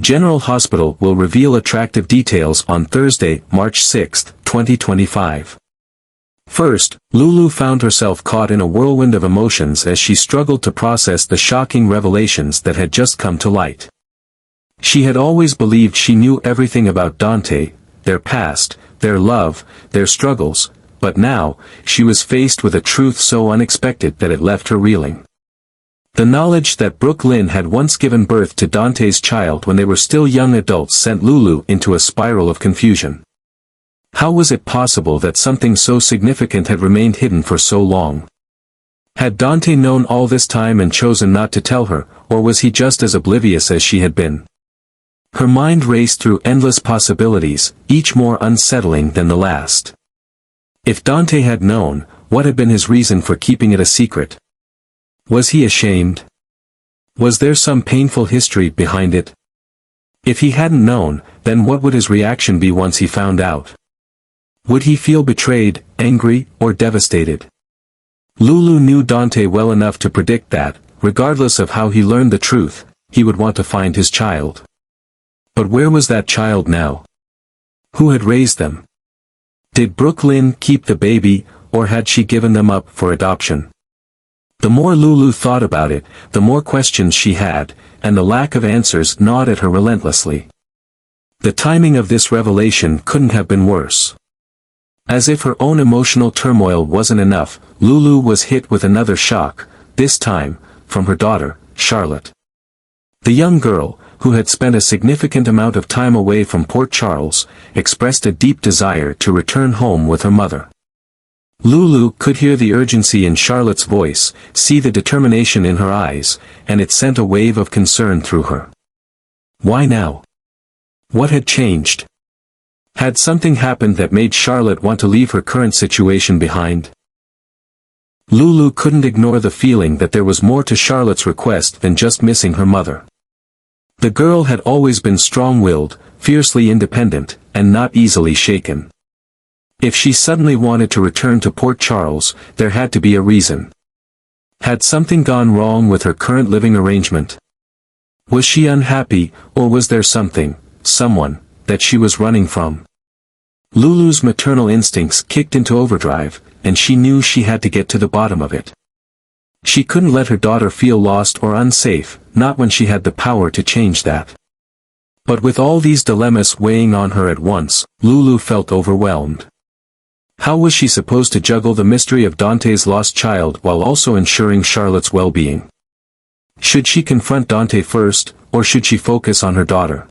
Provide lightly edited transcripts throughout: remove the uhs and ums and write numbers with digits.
General Hospital will reveal attractive details on Thursday, March 6, 2025. First, Lulu found herself caught in a whirlwind of emotions as she struggled to process the shocking revelations that had just come to light. She had always believed she knew everything about Dante, their past, their love, their struggles, but now, she was faced with a truth so unexpected that it left her reeling. The knowledge that Brooke Lynn had once given birth to Dante's child when they were still young adults sent Lulu into a spiral of confusion. How was it possible that something so significant had remained hidden for so long? Had Dante known all this time and chosen not to tell her, or was he just as oblivious as she had been? Her mind raced through endless possibilities, each more unsettling than the last. If Dante had known, what had been his reason for keeping it a secret? Was he ashamed? Was there some painful history behind it? If he hadn't known, then what would his reaction be once he found out? Would he feel betrayed, angry, or devastated? Lulu knew Dante well enough to predict that, regardless of how he learned the truth, he would want to find his child. But where was that child now? Who had raised them? Did Brooke Lynn keep the baby, or had she given them up for adoption? The more Lulu thought about it, the more questions she had, and the lack of answers gnawed at her relentlessly. The timing of this revelation couldn't have been worse. As if her own emotional turmoil wasn't enough, Lulu was hit with another shock, this time, from her daughter, Charlotte. The young girl, who had spent a significant amount of time away from Port Charles, expressed a deep desire to return home with her mother. Lulu could hear the urgency in Charlotte's voice, see the determination in her eyes, and it sent a wave of concern through her. Why now? What had changed? Had something happened that made Charlotte want to leave her current situation behind? Lulu couldn't ignore the feeling that there was more to Charlotte's request than just missing her mother. The girl had always been strong-willed, fiercely independent, and not easily shaken. If she suddenly wanted to return to Port Charles, there had to be a reason. Had something gone wrong with her current living arrangement? Was she unhappy, or was there something, someone, that she was running from? Lulu's maternal instincts kicked into overdrive, and she knew she had to get to the bottom of it. She couldn't let her daughter feel lost or unsafe, not when she had the power to change that. But with all these dilemmas weighing on her at once, Lulu felt overwhelmed. How was she supposed to juggle the mystery of Dante's lost child while also ensuring Charlotte's well-being? Should she confront Dante first, or should she focus on her daughter?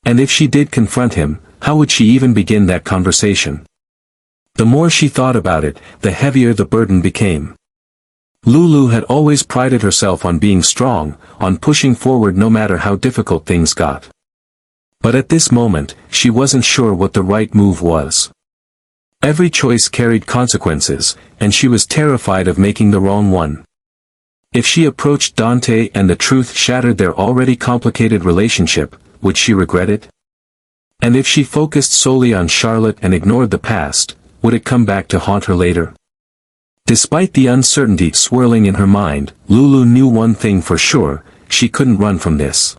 And if she did confront him, how would she even begin that conversation? The more she thought about it, the heavier the burden became. Lulu had always prided herself on being strong, on pushing forward no matter how difficult things got. But at this moment, she wasn't sure what the right move was. Every choice carried consequences, and she was terrified of making the wrong one. If she approached Dante and the truth shattered their already complicated relationship, would she regret it? And if she focused solely on Charlotte and ignored the past, would it come back to haunt her later? Despite the uncertainty swirling in her mind, Lulu knew one thing for sure, she couldn't run from this.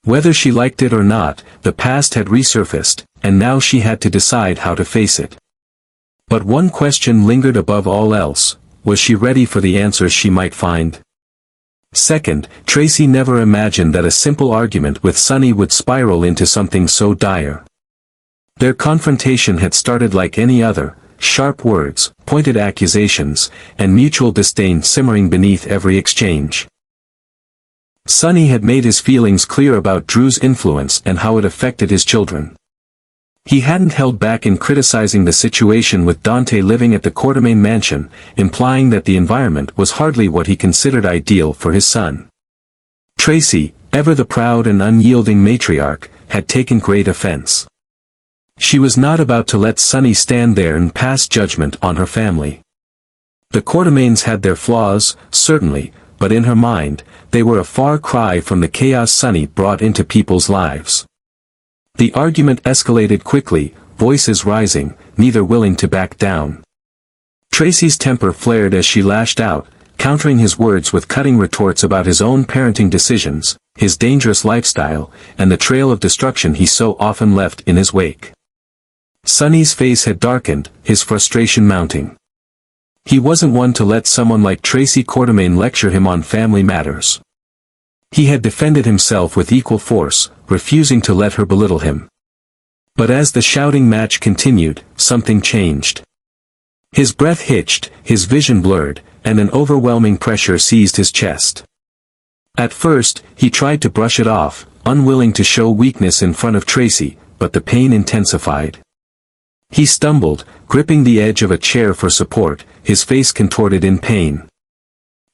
Whether she liked it or not, the past had resurfaced, and now she had to decide how to face it. But one question lingered above all else, was she ready for the answers she might find? Second, Tracy never imagined that a simple argument with Sonny would spiral into something so dire. Their confrontation had started like any other, sharp words, pointed accusations, and mutual disdain simmering beneath every exchange. Sonny had made his feelings clear about Drew's influence and how it affected his children. He hadn't held back in criticizing the situation with Dante living at the Quartermain mansion, implying that the environment was hardly what he considered ideal for his son. Tracy, ever the proud and unyielding matriarch, had taken great offense. She was not about to let Sonny stand there and pass judgment on her family. The Quartermains had their flaws, certainly, but in her mind, they were a far cry from the chaos Sonny brought into people's lives. The argument escalated quickly, voices rising, neither willing to back down. Tracy's temper flared as she lashed out, countering his words with cutting retorts about his own parenting decisions, his dangerous lifestyle, and the trail of destruction he so often left in his wake. Sonny's face had darkened, his frustration mounting. He wasn't one to let someone like Tracy Quartermaine lecture him on family matters. He had defended himself with equal force, refusing to let her belittle him. But as the shouting match continued, something changed. His breath hitched, his vision blurred, and an overwhelming pressure seized his chest. At first, he tried to brush it off, unwilling to show weakness in front of Tracy, but the pain intensified. He stumbled, gripping the edge of a chair for support, his face contorted in pain.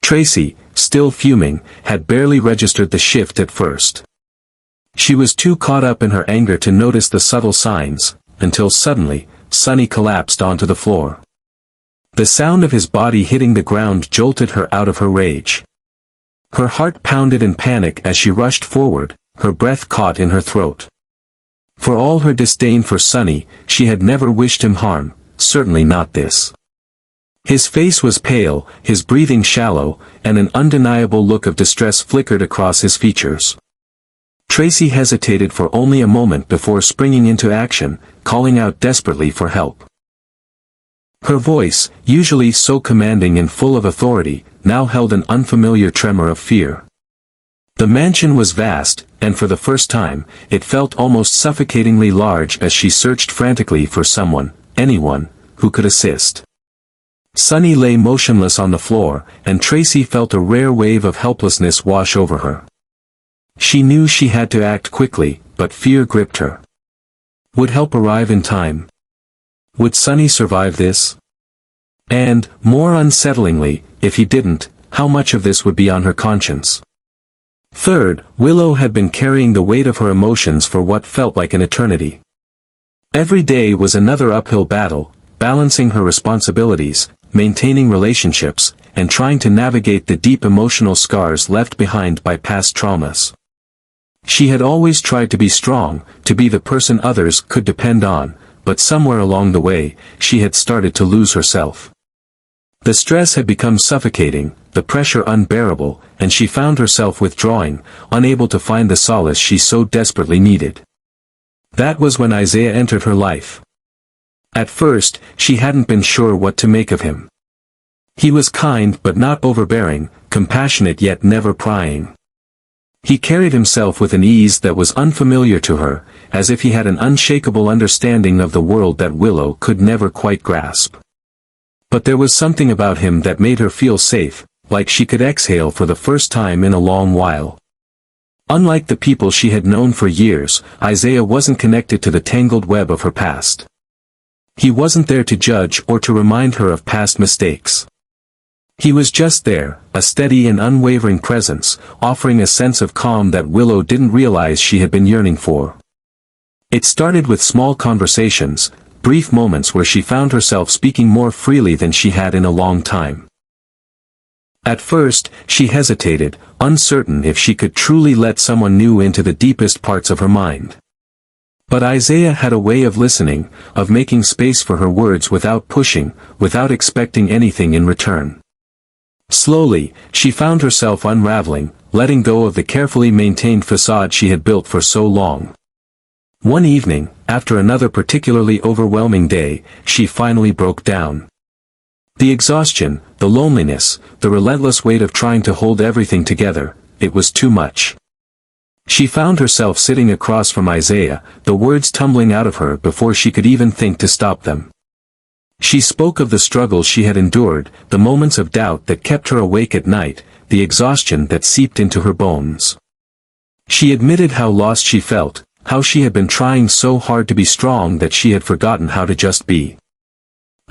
Tracy, still fuming, had barely registered the shift at first. She was too caught up in her anger to notice the subtle signs, until suddenly, Sonny collapsed onto the floor. The sound of his body hitting the ground jolted her out of her rage. Her heart pounded in panic as she rushed forward, her breath caught in her throat. For all her disdain for Sonny, she had never wished him harm, certainly not this. His face was pale, his breathing shallow, and an undeniable look of distress flickered across his features. Tracy hesitated for only a moment before springing into action, calling out desperately for help. Her voice, usually so commanding and full of authority, now held an unfamiliar tremor of fear. The mansion was vast, and for the first time, it felt almost suffocatingly large as she searched frantically for someone, anyone, who could assist. Sonny lay motionless on the floor, and Tracy felt a rare wave of helplessness wash over her. She knew she had to act quickly, but fear gripped her. Would help arrive in time? Would Sonny survive this? And, more unsettlingly, if he didn't, how much of this would be on her conscience? Third, Willow had been carrying the weight of her emotions for what felt like an eternity. Every day was another uphill battle, balancing her responsibilities, maintaining relationships, and trying to navigate the deep emotional scars left behind by past traumas. She had always tried to be strong, to be the person others could depend on, but somewhere along the way, she had started to lose herself. The stress had become suffocating, the pressure unbearable, and she found herself withdrawing, unable to find the solace she so desperately needed. That was when Isaiah entered her life. At first, she hadn't been sure what to make of him. He was kind but not overbearing, compassionate yet never prying. He carried himself with an ease that was unfamiliar to her, as if he had an unshakable understanding of the world that Willow could never quite grasp. But there was something about him that made her feel safe, like she could exhale for the first time in a long while. Unlike the people she had known for years, Isaiah wasn't connected to the tangled web of her past. He wasn't there to judge or to remind her of past mistakes. He was just there, a steady and unwavering presence, offering a sense of calm that Willow didn't realize she had been yearning for. It started with small conversations, brief moments where she found herself speaking more freely than she had in a long time. At first, she hesitated, uncertain if she could truly let someone new into the deepest parts of her mind. But Isaiah had a way of listening, of making space for her words without pushing, without expecting anything in return. Slowly, she found herself unraveling, letting go of the carefully maintained facade she had built for so long. One evening, after another particularly overwhelming day, she finally broke down. The exhaustion, the loneliness, the relentless weight of trying to hold everything together, it was too much. She found herself sitting across from Isaiah, the words tumbling out of her before she could even think to stop them. She spoke of the struggles she had endured, the moments of doubt that kept her awake at night, the exhaustion that seeped into her bones. She admitted how lost she felt, how she had been trying so hard to be strong that she had forgotten how to just be.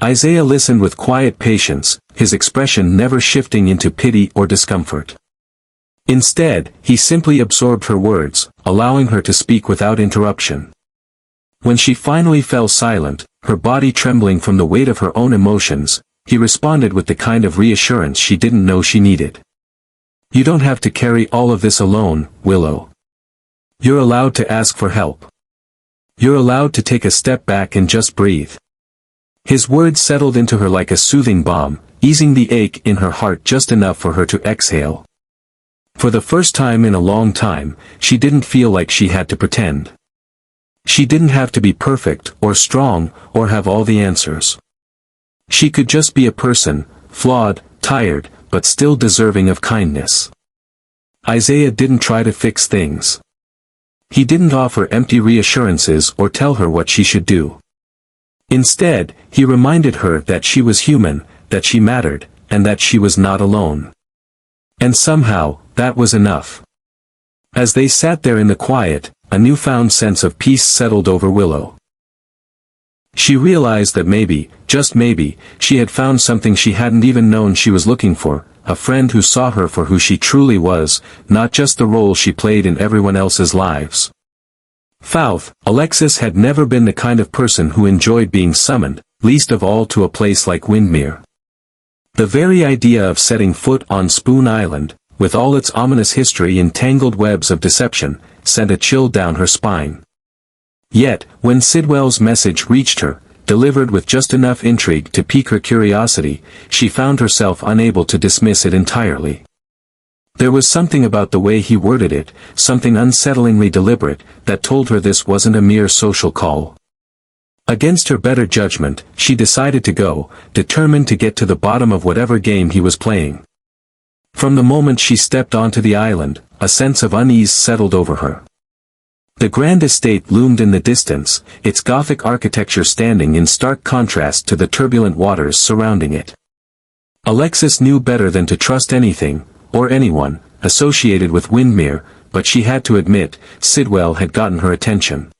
Isaiah listened with quiet patience, his expression never shifting into pity or discomfort. Instead, he simply absorbed her words, allowing her to speak without interruption. When she finally fell silent, her body trembling from the weight of her own emotions, he responded with the kind of reassurance she didn't know she needed. "You don't have to carry all of this alone, Willow. You're allowed to ask for help. You're allowed to take a step back and just breathe." His words settled into her like a soothing balm, easing the ache in her heart just enough for her to exhale. For the first time in a long time, she didn't feel like she had to pretend. She didn't have to be perfect, or strong, or have all the answers. She could just be a person, flawed, tired, but still deserving of kindness. Isaiah didn't try to fix things. He didn't offer empty reassurances or tell her what she should do. Instead, he reminded her that she was human, that she mattered, and that she was not alone. And somehow, that was enough. As they sat there in the quiet, a newfound sense of peace settled over Willow. She realized that maybe, just maybe, she had found something she hadn't even known she was looking for, a friend who saw her for who she truly was, not just the role she played in everyone else's lives. Fouth, Alexis had never been the kind of person who enjoyed being summoned, least of all to a place like Windmere. The very idea of setting foot on Spoon Island, with all its ominous history in tangled webs of deception, sent a chill down her spine. Yet, when Sidwell's message reached her, delivered with just enough intrigue to pique her curiosity, she found herself unable to dismiss it entirely. There was something about the way he worded it, something unsettlingly deliberate, that told her this wasn't a mere social call. Against her better judgment, she decided to go, determined to get to the bottom of whatever game he was playing. From the moment she stepped onto the island, a sense of unease settled over her. The grand estate loomed in the distance, its Gothic architecture standing in stark contrast to the turbulent waters surrounding it. Alexis knew better than to trust anything, or anyone, associated with Windmere, but she had to admit, Sidwell had gotten her attention.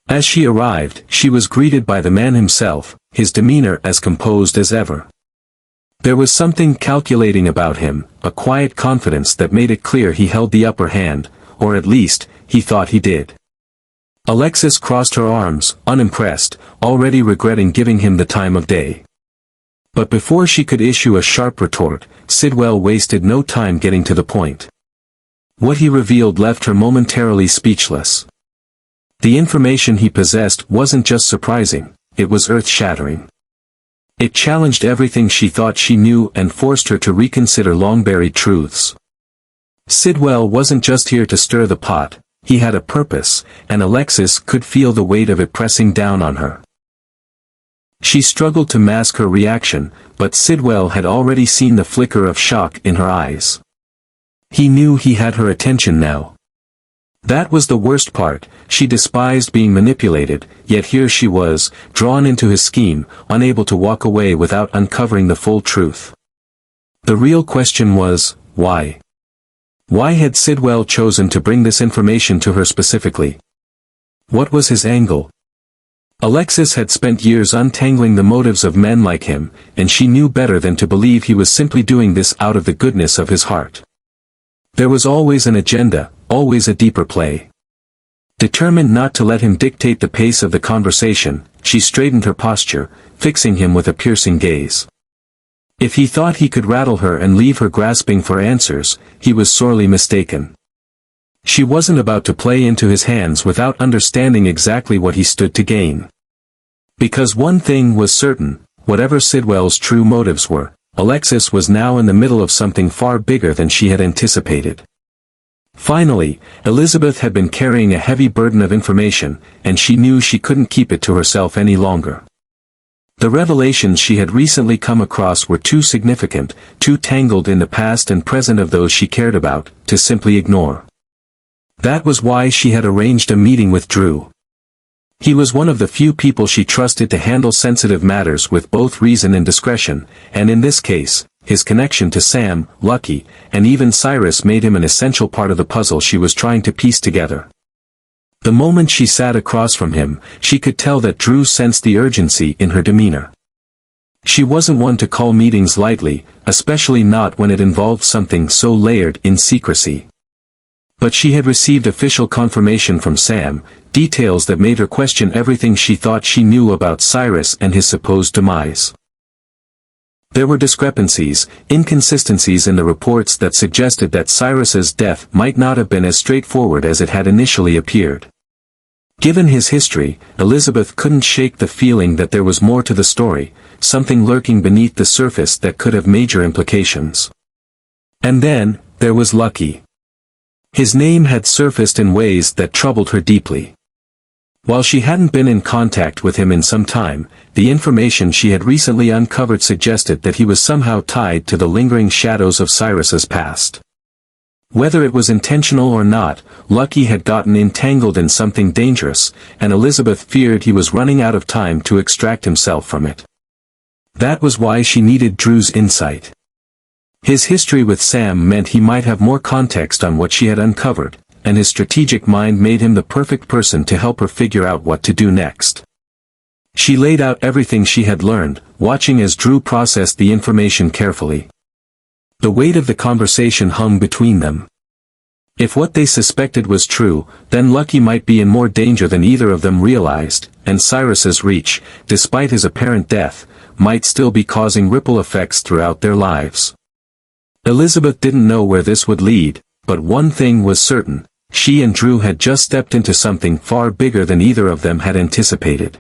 As she arrived, she was greeted by the man himself, his demeanor as composed as ever. There was something calculating about him, a quiet confidence that made it clear he held the upper hand, or at least, he thought he did. Alexis crossed her arms, unimpressed, already regretting giving him the time of day. But before she could issue a sharp retort, Sidwell wasted no time getting to the point. What he revealed left her momentarily speechless. The information he possessed wasn't just surprising, it was earth-shattering. It challenged everything she thought she knew and forced her to reconsider long-buried truths. Sidwell wasn't just here to stir the pot, he had a purpose, and Alexis could feel the weight of it pressing down on her. She struggled to mask her reaction, but Sidwell had already seen the flicker of shock in her eyes. He knew he had her attention now. That was the worst part, she despised being manipulated, yet here she was, drawn into his scheme, unable to walk away without uncovering the full truth. The real question was, why? Why had Sidwell chosen to bring this information to her specifically? What was his angle? Alexis had spent years untangling the motives of men like him, and she knew better than to believe he was simply doing this out of the goodness of his heart. There was always an agenda, always a deeper play. Determined not to let him dictate the pace of the conversation, she straightened her posture, fixing him with a piercing gaze. If he thought he could rattle her and leave her grasping for answers, he was sorely mistaken. She wasn't about to play into his hands without understanding exactly what he stood to gain. Because one thing was certain, whatever Sidwell's true motives were, Alexis was now in the middle of something far bigger than she had anticipated. Finally, Elizabeth had been carrying a heavy burden of information, and she knew she couldn't keep it to herself any longer. The revelations she had recently come across were too significant, too tangled in the past and present of those she cared about, to simply ignore. That was why she had arranged a meeting with Drew. He was one of the few people she trusted to handle sensitive matters with both reason and discretion, and in this case, his connection to Sam, Lucky, and even Cyrus made him an essential part of the puzzle she was trying to piece together. The moment she sat across from him, she could tell that Drew sensed the urgency in her demeanor. She wasn't one to call meetings lightly, especially not when it involved something so layered in secrecy. But she had received official confirmation from Sam, details that made her question everything she thought she knew about Cyrus and his supposed demise. There were discrepancies, inconsistencies in the reports that suggested that Cyrus's death might not have been as straightforward as it had initially appeared. Given his history, Elizabeth couldn't shake the feeling that there was more to the story, something lurking beneath the surface that could have major implications. And then, there was Lucky. His name had surfaced in ways that troubled her deeply. While she hadn't been in contact with him in some time, the information she had recently uncovered suggested that he was somehow tied to the lingering shadows of Cyrus's past. Whether it was intentional or not, Lucky had gotten entangled in something dangerous, and Elizabeth feared he was running out of time to extract himself from it. That was why she needed Drew's insight. His history with Sam meant he might have more context on what she had uncovered, and his strategic mind made him the perfect person to help her figure out what to do next. She laid out everything she had learned, watching as Drew processed the information carefully. The weight of the conversation hung between them. If what they suspected was true, then Lucky might be in more danger than either of them realized, and Cyrus's reach, despite his apparent death, might still be causing ripple effects throughout their lives. Elizabeth didn't know where this would lead, but one thing was certain: she and Drew had just stepped into something far bigger than either of them had anticipated.